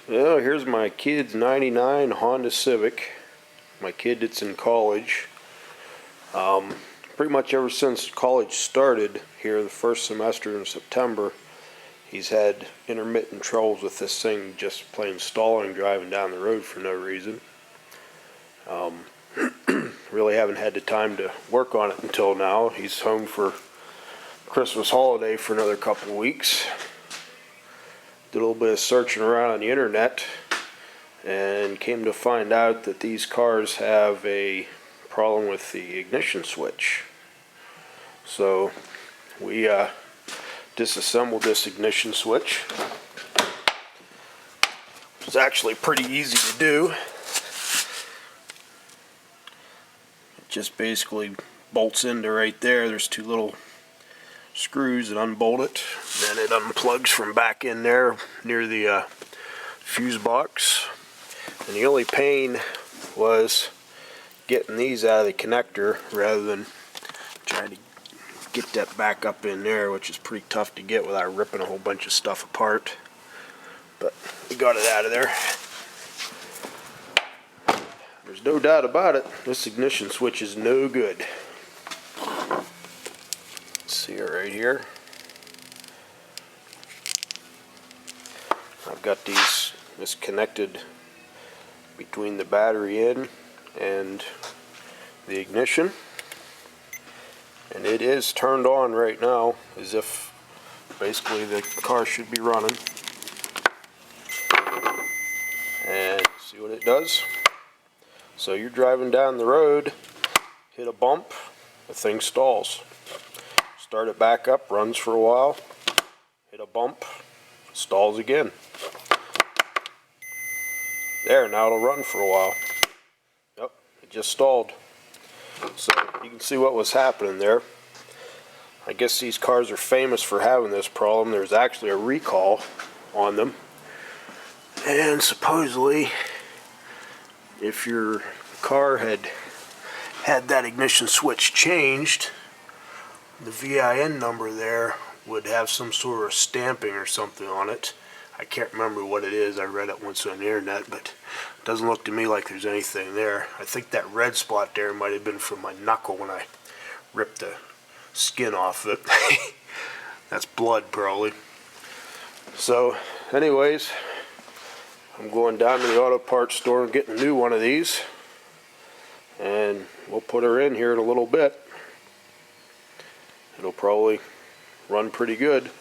Well, here's my kid's 99 Honda Civic. My kid that's in college. Pretty much ever since college started here, the first semester in September, he's had intermittent troubles with this thing, just plain stalling driving down the road for no reason. Really haven't had the time to work on it until now. He's home for Christmas holiday for another couple of weeks. Did a little bit of searching around on the internet and came to find out that these cars have a problem with the ignition switch. So we disassembled this ignition switch. It's actually pretty easy to do. It just basically bolts into right there. There's two little screws that unbolt it. Then it unplugs from back in there near the fuse box. And the only pain was getting these out of the connector rather than trying to get that back up in there, which is pretty tough to get without ripping a whole bunch of stuff apart. But we got it out of there. There's no doubt about it, this ignition switch is no good. See it right here. I've got this connected between the battery in and the ignition, and it is turned on right now as if basically the car should be running. And see what it does. So you're driving down the road, hit a bump, the thing stalls. Start it back up, runs for a while, hit a bump, stalls again. There, now it'll run for a while. Yep, it just stalled. So you can see what was happening there. I guess these cars are famous for having this problem. There's actually a recall on them. And supposedly, if your car had that ignition switch changed, the VIN number there would have some sort of stamping or something on it. I can't remember what it is. I read it once on the internet, but it doesn't look to me like there's anything there. I think that red spot there might have been from my knuckle when I ripped the skin off it. That's blood probably. So anyways, I'm going down to the auto parts store and getting a new one of these, and we'll put her in here in a little bit. It'll probably run pretty good.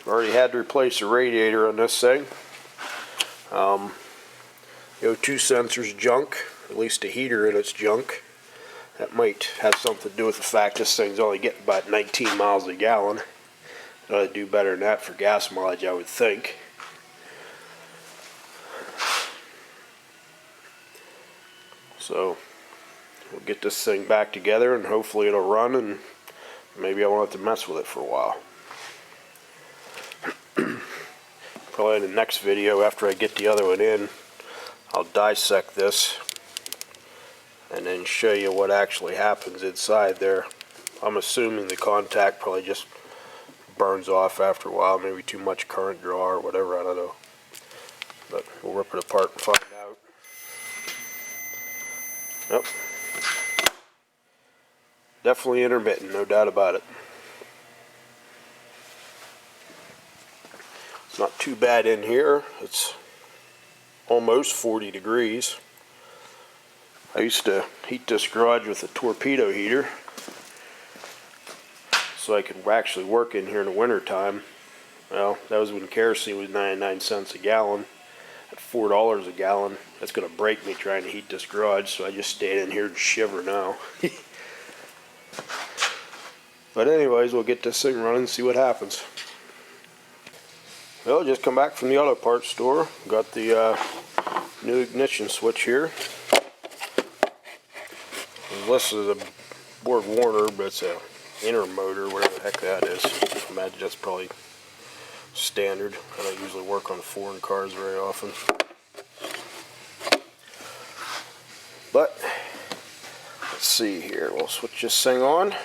Already had to replace the radiator on this thing. The O2 sensor's junk, at least the heater in it's junk. That might have something to do with the fact this thing's only getting about 19 miles a gallon. It ought to do better than that for gas mileage, I would think. So we'll get this thing back together and hopefully it'll run, and maybe I won't have to mess with it for a while. Probably in the next video, after I get the other one in, I'll dissect this and then show you what actually happens inside there. I'm assuming the contact probably just burns off after a while, maybe too much current draw or whatever, I don't know. But we'll rip it apart and find out. Yep. Definitely intermittent, no doubt about it. It's not too bad in here. It's almost 40 degrees. I used to heat this garage with a torpedo heater so I could actually work in here in the winter time. Well, that was when kerosene was 99 cents a gallon. At $4 a gallon, that's going to break me trying to heat this garage, so I just stayed in here and shiver now. But anyways, we'll get this thing running and see what happens. Well, just come back from the auto parts store. Got the new ignition switch here. This is a Borg Warner, but it's a intermotor, whatever the heck that is. I imagine that's probably standard. I don't usually work on foreign cars very often. But let's see here. We'll switch this thing on.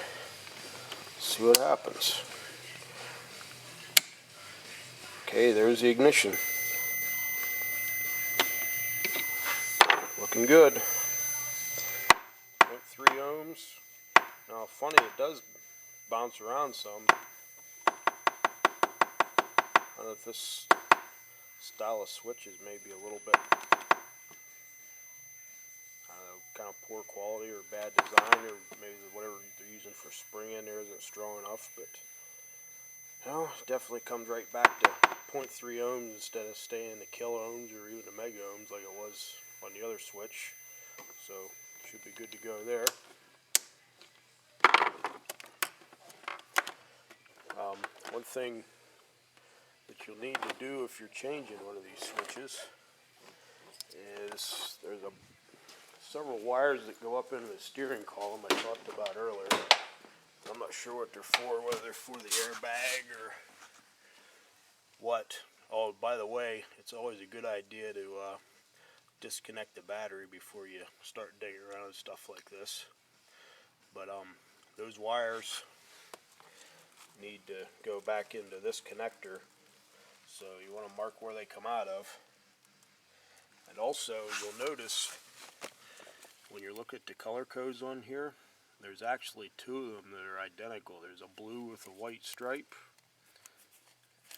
See what happens. Okay, there's the ignition. looking good. 0.3 ohms. Now funny, it does bounce around some. I don't know if this style of switches may be a little bit, I don't know, kind of poor quality or bad design, or maybe whatever they're using for spring in there isn't strong enough, but no, it definitely comes right back to 0.3 ohms instead of staying in the kilo ohms or even the mega ohms like it was on the other switch. So should be good to go there. One thing that you'll need to do if you're changing one of these switches is there's several wires that go up into the steering column I talked about earlier. I'm not sure what they're for, whether they're for the airbag or what. Oh, by the way, it's always a good idea to disconnect the battery before you start digging around and stuff like this. But those wires need to go back into this connector, so you want to mark where they come out of. And also you'll notice when you look at the color codes on here, there's actually two of them that are identical. There's a blue with a white stripe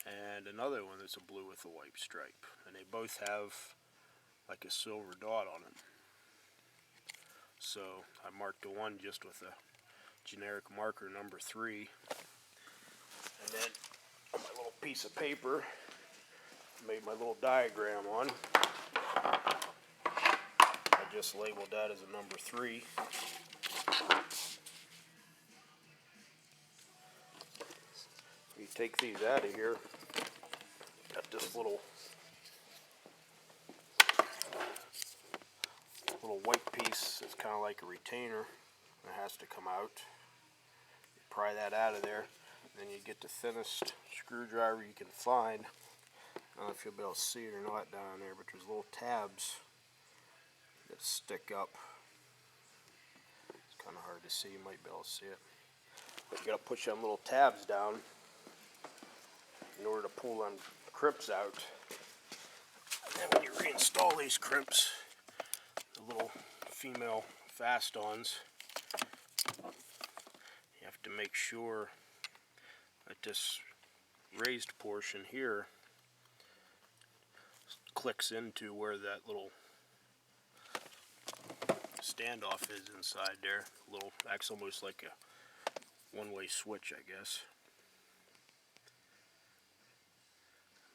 and another one that's a blue with a white stripe, and they both have like a silver dot on them. So I marked the one just with a generic marker number 3. And then on my little piece of paper, I made my little diagram on. I just labeled that as a number 3. You take these out of here, got this little white piece that's kind of like a retainer that has to come out. You pry that out of there, then you get the thinnest screwdriver you can find. I don't know if you'll be able to see it or not down there, but there's little tabs that stick up. It's kind of hard to see, you might be able to see it. But you got to push them little tabs down in order to pull them crimps out. And when you reinstall these crimps, the little female fast-ons, you have to make sure that this raised portion here clicks into where that little standoff is inside there. Acts almost like a one-way switch, I guess.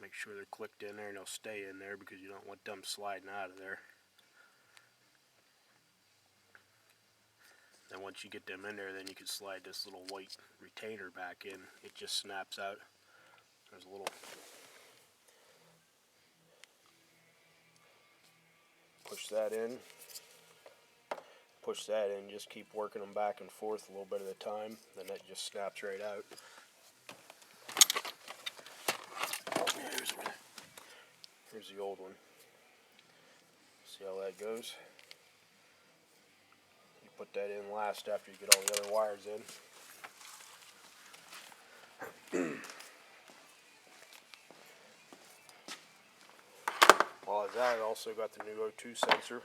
Make sure they're clicked in there and they'll stay in there because you don't want them sliding out of there. Then once you get them in there, then you can slide this little white retainer back in. It just snaps out. There's a little push that in, push that in, just keep working them back and forth a little bit at a time, then that just snaps right out. Here's the old one. See how that goes? You put that in last after you get all the other wires in. While it's at, I also got the new O2 sensor.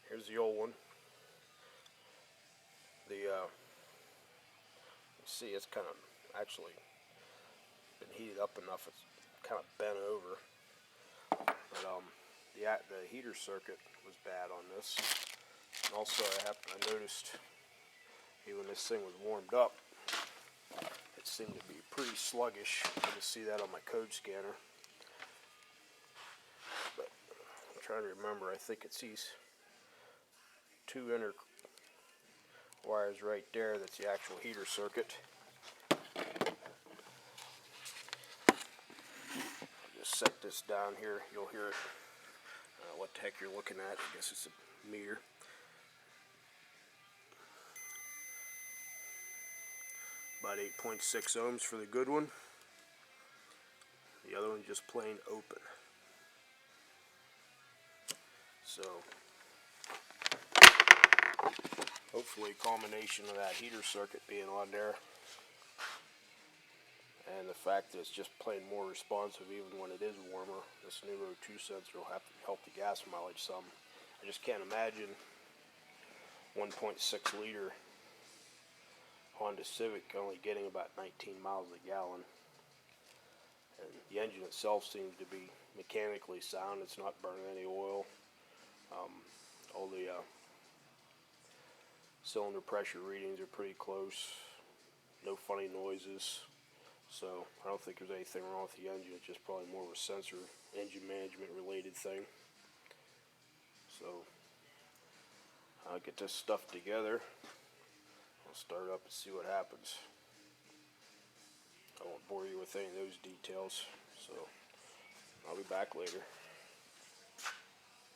Here's the old one. You see it's kind of actually been heated up enough, it's kind of bent over. But the heater circuit was bad on this. And also I noticed even when this thing was warmed up, it seemed to be pretty sluggish. I can see that on my code scanner. But I'm trying to remember, I think it's these two inner wires right there that's the actual heater circuit. Just set this down here, you'll hear it. What the heck you're looking at, I guess it's a meter. About 8.6 ohms for the good one. The other one's just plain open. So hopefully a combination of that heater circuit being on there and the fact that it's just plain more responsive even when it is warmer, this new O2 sensor will have to help the gas mileage some. I just can't imagine 1.6 liter Honda Civic only getting about 19 miles a gallon. And the engine itself seems to be mechanically sound. It's not burning any oil. All the cylinder pressure readings are pretty close. No funny noises. So I don't think there's anything wrong with the engine. It's just probably more of a sensor, engine management related thing. So I'll get this stuff together. I'll start up and see what happens. I won't bore you with any of those details, so I'll be back later.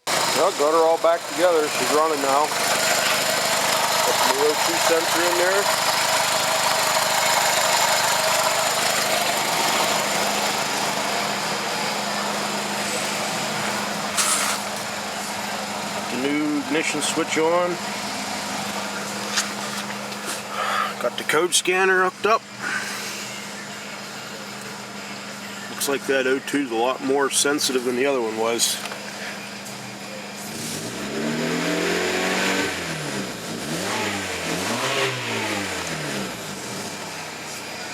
Well, got her all back together. She's running now. Got the O2 sensor in there. The new ignition switch on. Got the code scanner hooked up. Looks like that O2 is a lot more sensitive than the other one was.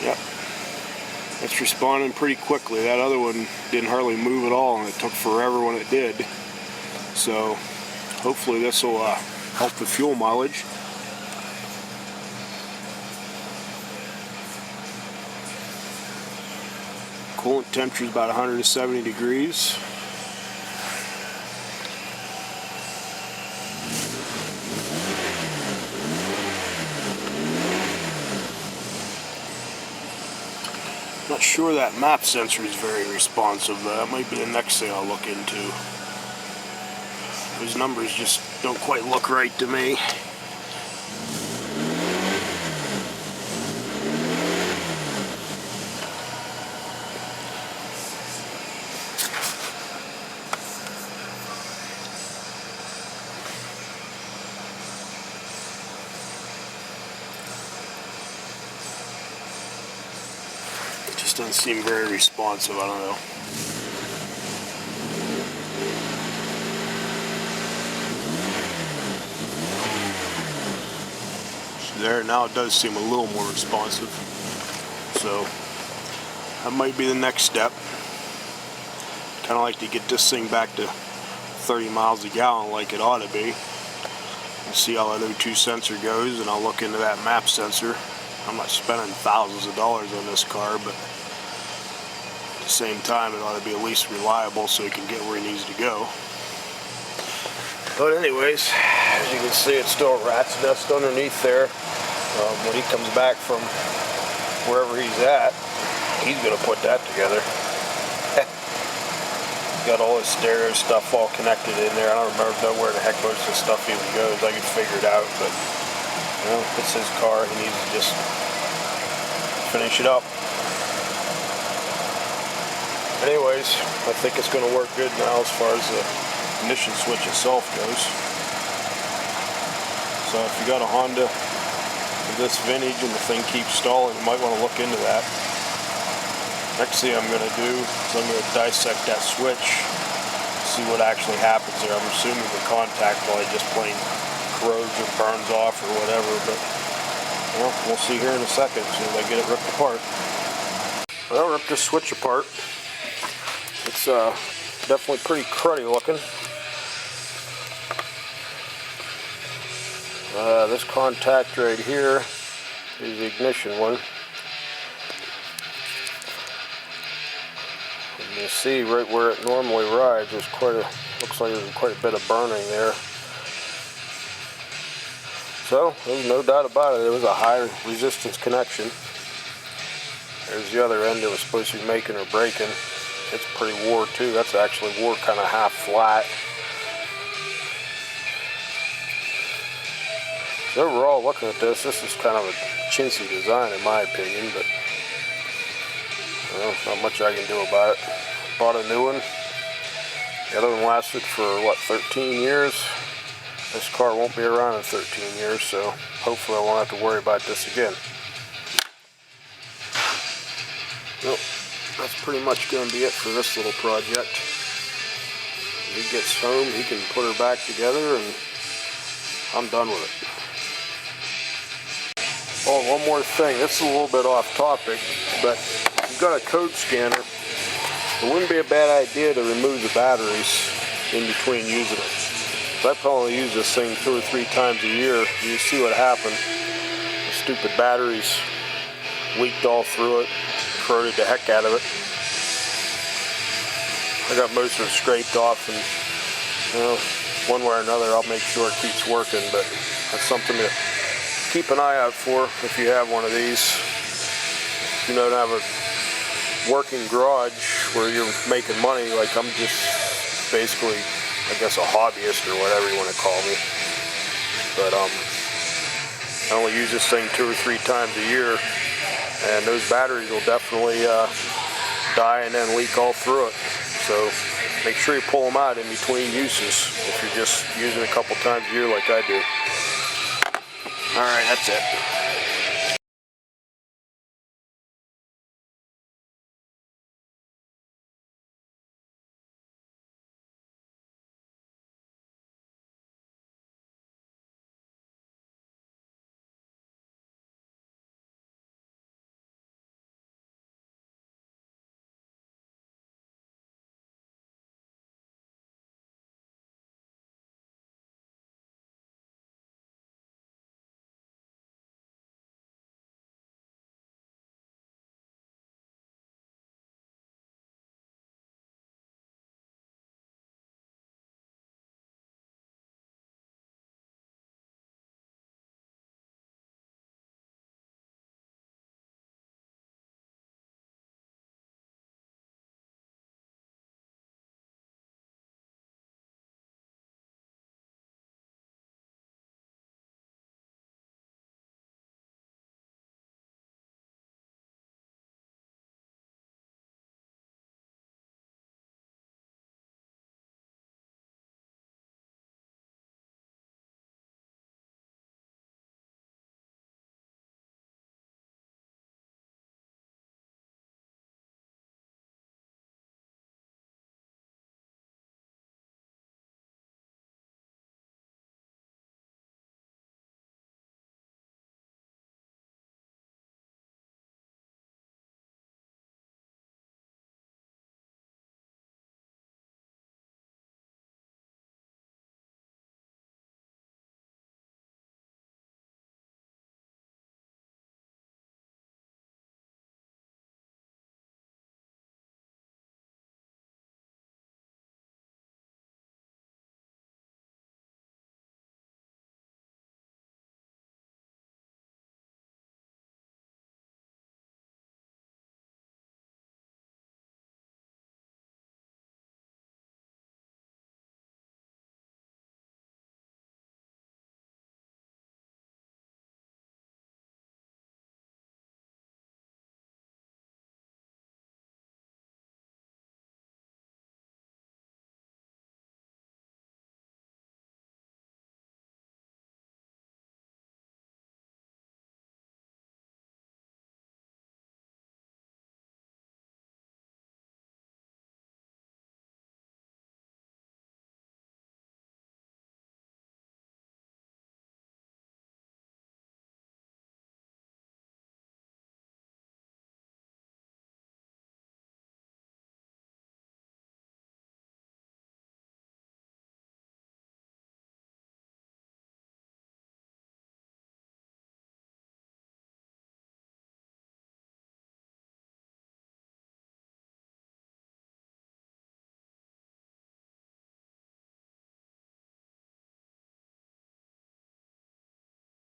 Yep. It's responding pretty quickly. That other one didn't hardly move at all, and it took forever when it did. So hopefully this will help the fuel mileage. Coolant temperature is about 170 degrees. Not sure that map sensor is very responsive. That might be the next thing I'll look into. Those numbers just don't quite look right to me. Just doesn't seem very responsive. I don't know. There, now it does seem a little more responsive. So that might be the next step. Kind of like to get this thing back to 30 miles a gallon like it ought to be. And see how that O2 sensor goes, and I'll look into that map sensor. I'm not spending thousands of dollars on this car, but at the same time it ought to be at least reliable so he can get where he needs to go. But anyways, as you can see, it's still a rat's nest underneath there. When he comes back from wherever he's at, he's going to put that together. Got all his stereo stuff all connected in there. I don't know where the heck most of the stuff even goes. I can figure it out, but you know, it's his car. He needs to just finish it up. Anyways, I think it's going to work good now as far as the ignition switch itself goes. So if you got a Honda with this vintage and the thing keeps stalling, you might want to look into that. Next thing I'm going to do is I'm going to dissect that switch, see what actually happens there. I'm assuming the contact probably just plain corrodes or burns off or whatever, but well, we'll see here in a second as soon as I get it ripped apart. Well, rip this switch apart. It's definitely pretty cruddy looking. This contact right here is the ignition one. You can see right where it normally rides, there's looks like there's quite a bit of burning there. So there's no doubt about it, it was a high resistance connection. There's the other end that was supposed to be making or breaking. It's pretty wore too. That's actually wore kind of half flat. So overall, looking at this is kind of a chintzy design in my opinion, but well, not much I can do about it. Bought a new one. The other one lasted for, what, 13 years? This car won't be around in 13 years, so hopefully I won't have to worry about this again. Well, that's pretty much going to be it for this little project. he gets home, he can put her back together, and I'm done with it. Oh, one more thing. This is a little bit off topic, but if you've got a code scanner, it wouldn't be a bad idea to remove the batteries in between using it. So I probably use this thing 2 or 3 times a year. You see what happened. The stupid batteries leaked all through it, corroded the heck out of it. I got most of it scraped off, and one way or another I'll make sure it keeps working, but that's something to keep an eye out for if you have one of these. If you don't have a working garage where you're making money, like I'm just basically, I guess, a hobbyist or whatever you want to call me. But I only use this thing 2 or 3 times a year, and those batteries will definitely die and then leak all through it. So make sure you pull them out in between uses if you're just using it a couple times a year like I do. Alright, that's it.